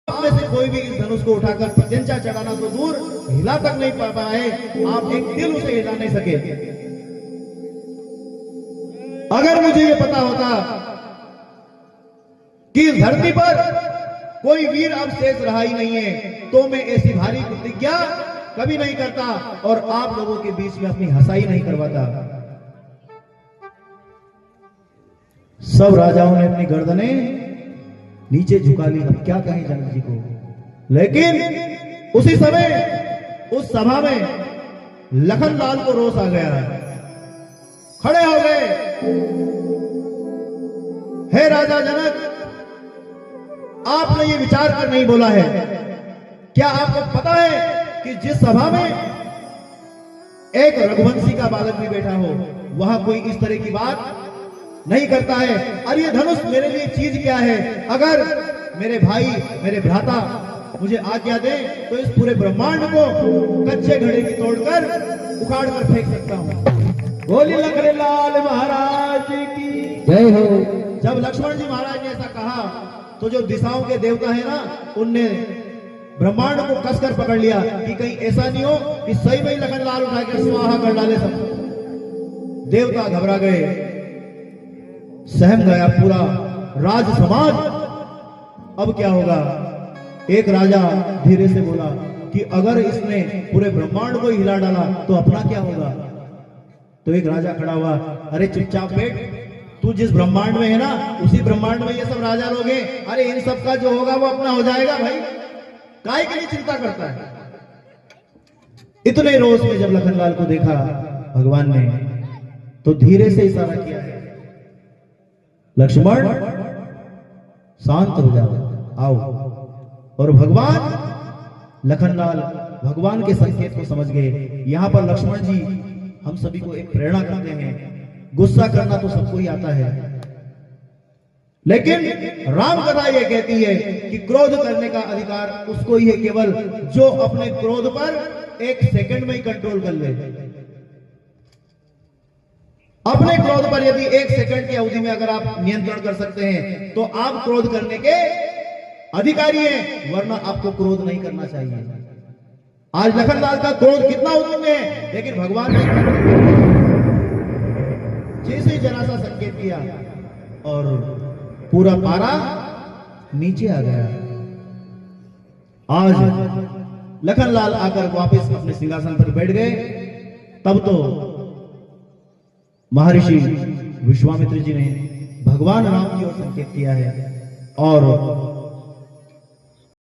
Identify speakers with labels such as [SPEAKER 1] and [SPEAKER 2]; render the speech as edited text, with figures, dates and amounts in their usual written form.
[SPEAKER 1] आप में से कोई भी इस धनुष को उठाकर प्रत्यंचा चढ़ाना तो दूर, हिला तक नहीं पा पाए, आप एक दिल उसे हिला नहीं सके। अगर मुझे ये पता होता कि इस धरती पर कोई वीर अब शेष रहा ही नहीं है, तो मैं ऐसी भारी प्रतिज्ञा कभी नहीं करता और आप लोगों के बीच में अपनी हंसाई नहीं करवाता। सब राजाओं ने अपनी गर्दनें नीचे झुका ली। अब क्या कहें जनक जी को। लेकिन उसी समय उस सभा में लखनलाल को रोष आ गया, खड़े हो गए। हे राजा जनक, आपने ये विचार कर नहीं बोला है। क्या आपको पता है कि जिस सभा में एक रघुवंशी का बालक भी बैठा हो, वहां कोई इस तरह की बात नहीं करता है। अरे ये धनुष मेरे लिए चीज क्या है? अगर मेरे भाई, मेरे भ्राता मुझे आज्ञा दे तो इस पूरे ब्रह्मांड को कच्चे घड़े की तोड़कर उखाड़ कर फेंक सकता हूं। बोलिए लखनलाल महाराज की जय हो। जब लक्ष्मण जी महाराज ने ऐसा कहा तो जो दिशाओं के देवता है ना, उनने ब्रह्मांड को कसकर पकड़ लिया कि कहीं ऐसा नहीं हो कि सही में लखनलाल उठा के स्वाहा कर डाले सब। देवता घबरा गए, सहम गया पूरा राज समाज। अब क्या होगा? एक राजा धीरे से बोला कि अगर इसने पूरे ब्रह्मांड को हिला डाला तो अपना क्या होगा? तो एक राजा खड़ा हुआ, अरे चुपचाप बैठ, तू जिस ब्रह्मांड में है ना, उसी ब्रह्मांड में ये सब राजा लोग हैं। अरे इन सब का जो होगा वो अपना हो जाएगा भाई, काहे के लिए चिंता करता है? इतने रोष में जब लखनलाल को देखा भगवान ने, तो धीरे से इशारा किया है, लक्ष्मण शांत हो जाओ, आओ। और भगवान लखनलाल भगवान के संकेत को समझ गए। यहां पर लक्ष्मण जी हम सभी को एक प्रेरणा करते हैं। गुस्सा करना तो सबको ही आता है, लेकिन राम कथा यह कहती है कि क्रोध करने का अधिकार उसको ही है केवल जो अपने क्रोध पर एक सेकंड में ही कंट्रोल कर ले। अपने क्रोध पर यदि एक सेकंड की अवधि में अगर आप नियंत्रण कर सकते हैं तो आप क्रोध करने के अधिकारी हैं, वरना आपको क्रोध नहीं करना चाहिए। आज लखनलाल का क्रोध कितना उत्तुंग है, लेकिन भगवान ने जैसे जरा सा संकेत किया और पूरा पारा नीचे आ गया। आज लखनलाल आकर वापस अपने सिंहासन पर बैठ गए। तब तो महर्षि विश्वामित्र जी ने भगवान राम की ओर संकेत किया है और